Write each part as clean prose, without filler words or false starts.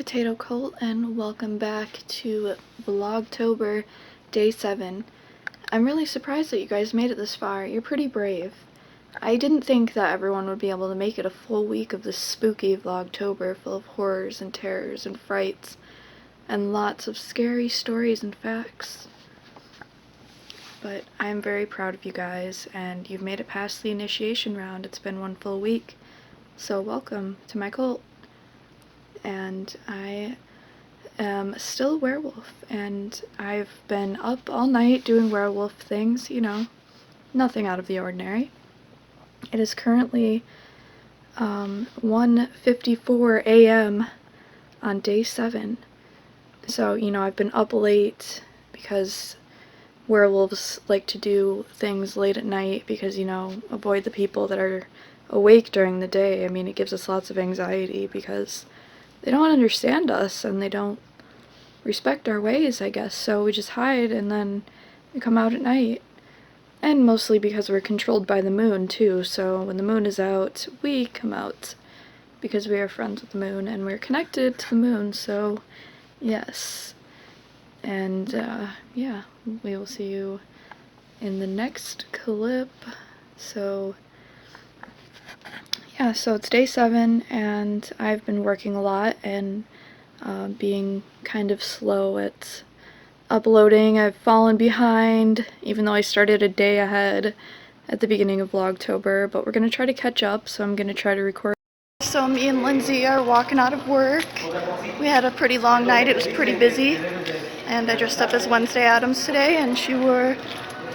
Potato Cult, and welcome back to Vlogtober Day 7. I'm really surprised that you guys made it this far. You're pretty brave. I didn't think that everyone would be able to make it a full week of this spooky Vlogtober full of horrors and terrors and frights and lots of scary stories and facts. But I'm very proud of you guys, and you've made it past the initiation round. It's been one full week. So welcome to my cult. And I am still a werewolf, and I've been up all night doing werewolf things, you know, nothing out of the ordinary. It is currently 1:54 a.m. on day 7, so, you know, I've been up late because werewolves like to do things late at night because, you know, avoid the people that are awake during the day. I mean, it gives us lots of anxiety because they don't understand us and they don't respect our ways, I guess, so we just hide and then we come out at night. And mostly because we're controlled by the moon, too, so when the moon is out, we come out because we are friends with the moon and we're connected to the moon, so yes. And, yeah, we will see you in the next clip. So yeah, so it's day 7, and I've been working a lot and being kind of slow at uploading. I've fallen behind, even though I started a day ahead at the beginning of Vlogtober, but we're going to try to catch up, so I'm going to try to record. So me and Lindsay are walking out of work. We had a pretty long night. It was pretty busy, and I dressed up as Wednesday Addams today, and she wore a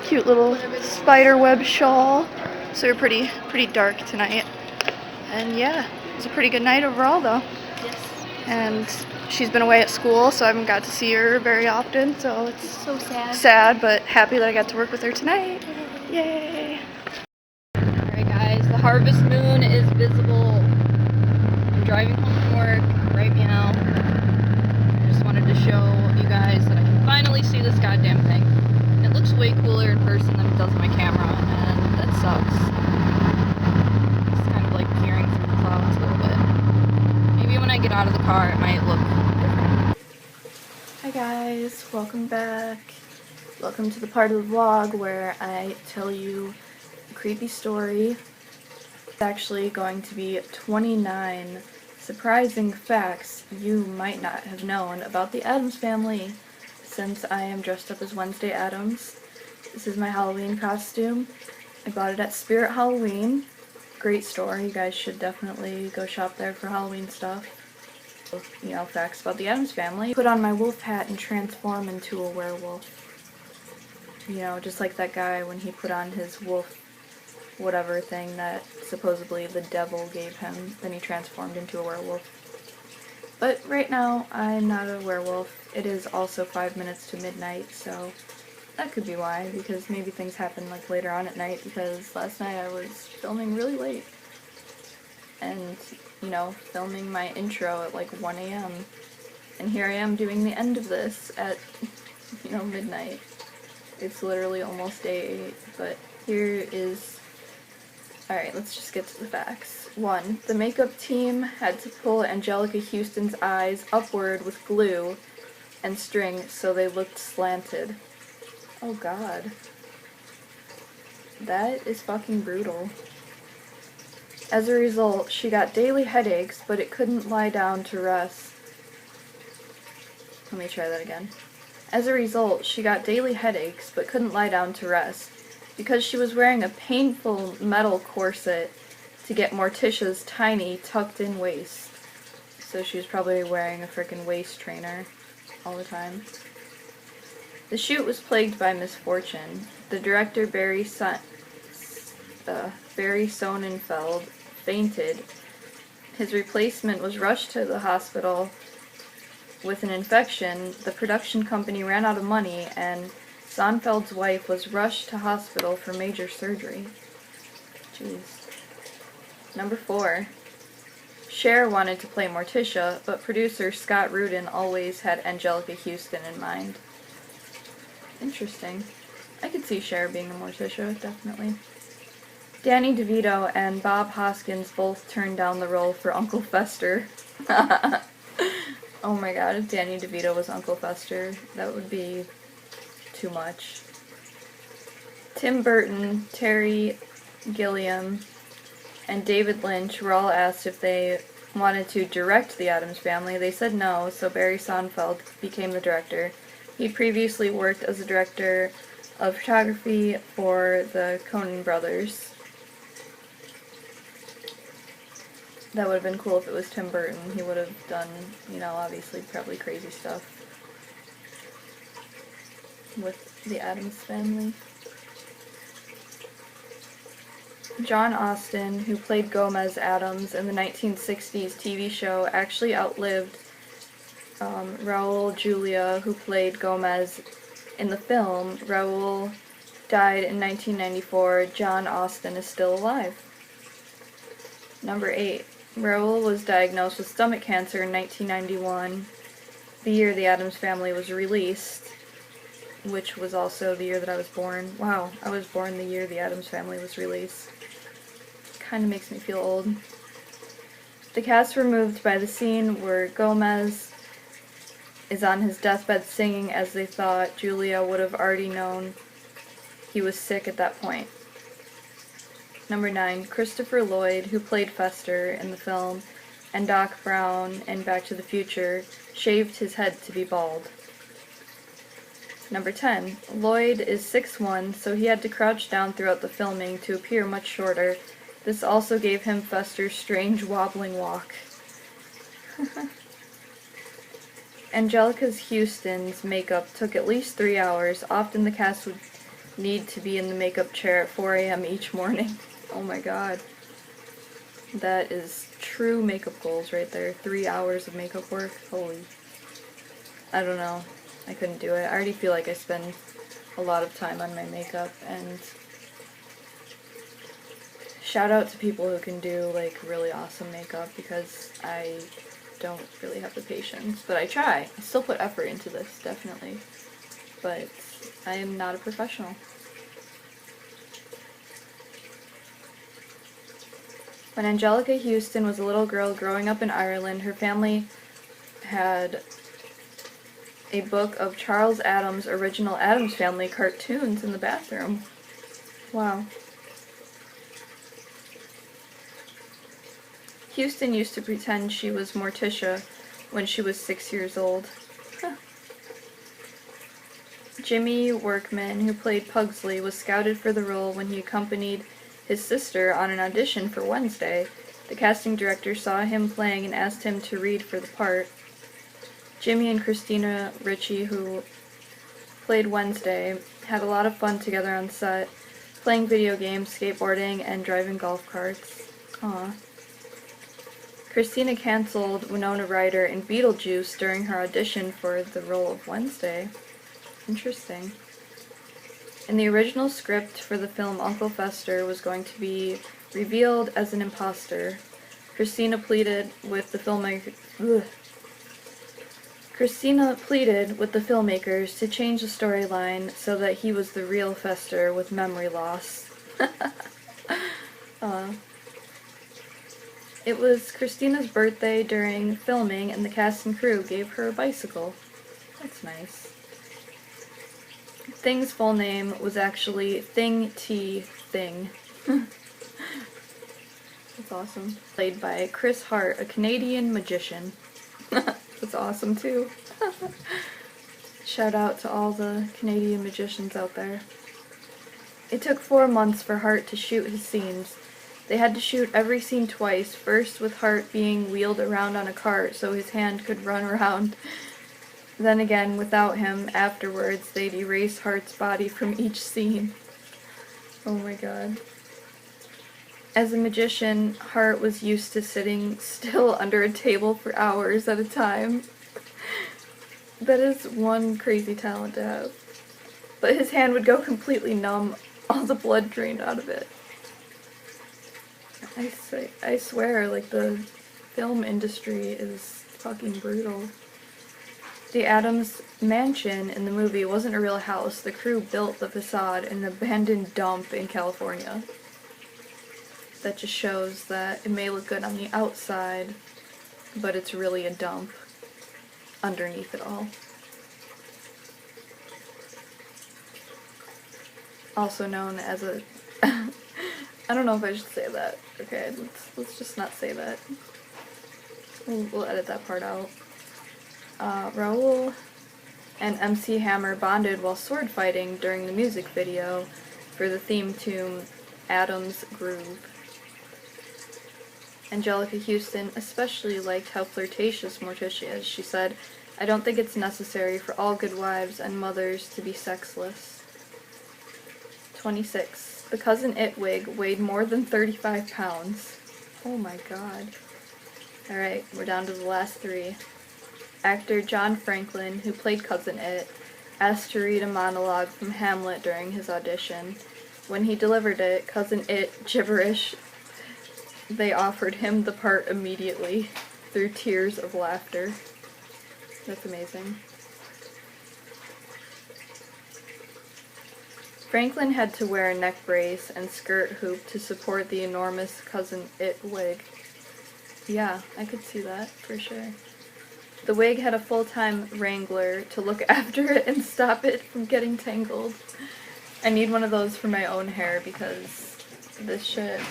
cute little spider web shawl, so we're pretty dark tonight. And yeah, it was a pretty good night overall, though. Yes. And she's been away at school, so I haven't got to see her very often, so it's so sad. Sad, but happy that I got to work with her tonight. Yay! Alright guys, the harvest moon is visible. I'm driving home from work right now. I just wanted to show you guys that I can finally see this goddamn thing. It looks way cooler in person than it does on my camera, and that sucks. Peering through the clouds a little bit. Maybe when I get out of the car it might look different. Hi guys, welcome back. Welcome to the part of the vlog where I tell you a creepy story. It's actually going to be 29 surprising facts you might not have known about the Addams family, since I am dressed up as Wednesday Addams. This is my Halloween costume. I bought it at Spirit Halloween. Great store. You guys should definitely go shop there for Halloween stuff. You know, facts about the Addams family. Put on my wolf hat and transform into a werewolf. You know, just like that guy when he put on his wolf whatever thing that supposedly the devil gave him, then he transformed into a werewolf. But right now, I'm not a werewolf. It is also 5 minutes to midnight, so that could be why, because maybe things happen like later on at night, because last night I was filming really late. And, you know, filming my intro at like 1 a.m. And here I am doing the end of this at, you know, midnight. It's literally almost day 8, but here is... Alright, let's just get to the facts. 1. The makeup team had to pull Angelica Houston's eyes upward with glue and string so they looked slanted. Oh god. That is fucking brutal. As a result, she got daily headaches, but it couldn't lie down to rest. Let me try that again. As a result, she got daily headaches, but couldn't lie down to rest, because she was wearing a painful metal corset to get Morticia's tiny, tucked-in waist. So she was probably wearing a frickin' waist trainer all the time. The shoot was plagued by misfortune. The director, Barry Sonnenfeld, fainted. His replacement was rushed to the hospital with an infection. The production company ran out of money, and Sonnenfeld's wife was rushed to hospital for major surgery. Jeez. Number 4. Cher wanted to play Morticia, but producer Scott Rudin always had Angelica Houston in mind. Interesting. I could see Cher being a Morticia, definitely. Danny DeVito and Bob Hoskins both turned down the role for Uncle Fester. Oh my god, if Danny DeVito was Uncle Fester, that would be too much. Tim Burton, Terry Gilliam, and David Lynch were all asked if they wanted to direct The Addams Family. They said no, so Barry Sonnenfeld became the director. He previously worked as a director of photography for the Coen brothers. That would have been cool if it was Tim Burton. He would have done, you know, obviously probably crazy stuff with The Addams Family. John Austen, who played Gomez Addams in the 1960s TV show, actually outlived Raul Julia, who played Gomez in the film. Raul died in 1994. John Austen is still alive. Number 8. Raul was diagnosed with stomach cancer in 1991, the year The Addams Family was released, which was also the year that I was born. Wow, I was born the year The Addams Family was released. Kind of makes me feel old. The cast were moved by the scene where Gomez is on his deathbed singing, as they thought Julia would have already known he was sick at that point. Number 9. Christopher Lloyd, who played Fester in the film, and Doc Brown in Back to the Future, shaved his head to be bald. Number 10. Lloyd is 6'1", so he had to crouch down throughout the filming to appear much shorter. This also gave him Fester's strange wobbling walk. Angelica Houston's makeup took at least 3 hours. Often the cast would need to be in the makeup chair at 4 a.m. each morning. Oh my god. That is true makeup goals right there. 3 hours of makeup work. Holy. I don't know. I couldn't do it. I already feel like I spend a lot of time on my makeup, and shout out to people who can do like really awesome makeup, because I don't really have the patience, but I try. I still put effort into this, definitely, but I am not a professional. When Angelica Houston was a little girl growing up in Ireland, her family had a book of Charles Addams' original Addams Family cartoons in the bathroom. Wow. Houston used to pretend she was Morticia when she was 6 years old. Jimmy Workman, who played Pugsley, was scouted for the role when he accompanied his sister on an audition for Wednesday. The casting director saw him playing and asked him to read for the part. Jimmy and Christina Ricci, who played Wednesday, had a lot of fun together on set, playing video games, skateboarding, and driving golf carts. Aww. Christina canceled Winona Ryder in Beetlejuice during her audition for the role of Wednesday. Interesting. In the original script for the film, Uncle Fester was going to be revealed as an imposter. Christina pleaded with the filmmakers to change the storyline so that he was the real Fester with memory loss. It was Christina's birthday during filming, and the cast and crew gave her a bicycle. That's nice. Thing's full name was actually Thing T. Thing. That's awesome. Played by Chris Hart, a Canadian magician. That's awesome too. Shout out to all the Canadian magicians out there. It took 4 months for Hart to shoot his scenes. They had to shoot every scene twice, first with Hart being wheeled around on a cart so his hand could run around. Then again, without him, afterwards, they'd erase Hart's body from each scene. Oh my god. As a magician, Hart was used to sitting still under a table for hours at a time. That is one crazy talent to have. But his hand would go completely numb, all the blood drained out of it. I swear, like, the film industry is fucking brutal. The Addams mansion in the movie wasn't a real house. The crew built the facade in an abandoned dump in California. That just shows that it may look good on the outside, but it's really a dump. underneath it all. Also known as a I don't know if I should say that. Okay, let's just not say that. We'll edit that part out. Raoul and MC Hammer bonded while sword fighting during the music video for the theme tune Adam's Groove. Angelica Houston especially liked how flirtatious Morticia is. She said, "I don't think it's necessary for all good wives and mothers to be sexless." 26. The Cousin It wig weighed more than 35 pounds. Oh my god. Alright, we're down to the last 3. Actor John Franklin, who played Cousin It, asked to read a monologue from Hamlet during his audition. When he delivered it, Cousin It gibberish, they offered him the part immediately, through tears of laughter. That's amazing. Franklin had to wear a neck brace and skirt hoop to support the enormous Cousin It wig. Yeah, I could see that, for sure. The wig had a full-time wrangler to look after it and stop it from getting tangled. I need one of those for my own hair because this shit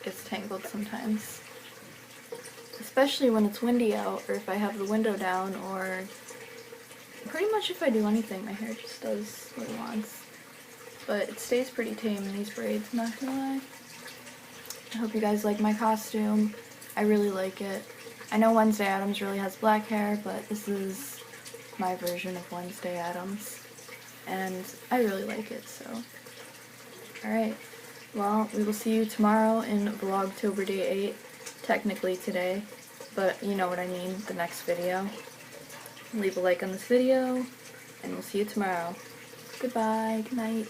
gets tangled sometimes. Especially when it's windy out, or if I have the window down, or pretty much if I do anything, my hair just does what it wants. But it stays pretty tame in these braids, not gonna lie. I hope you guys like my costume. I really like it. I know Wednesday Addams really has black hair, but this is my version of Wednesday Addams. And I really like it, so. Alright. Well, we will see you tomorrow in Vlogtober Day 8. Technically today, but you know what I mean, the next video. Leave a like on this video, and we'll see you tomorrow. Goodbye, good night.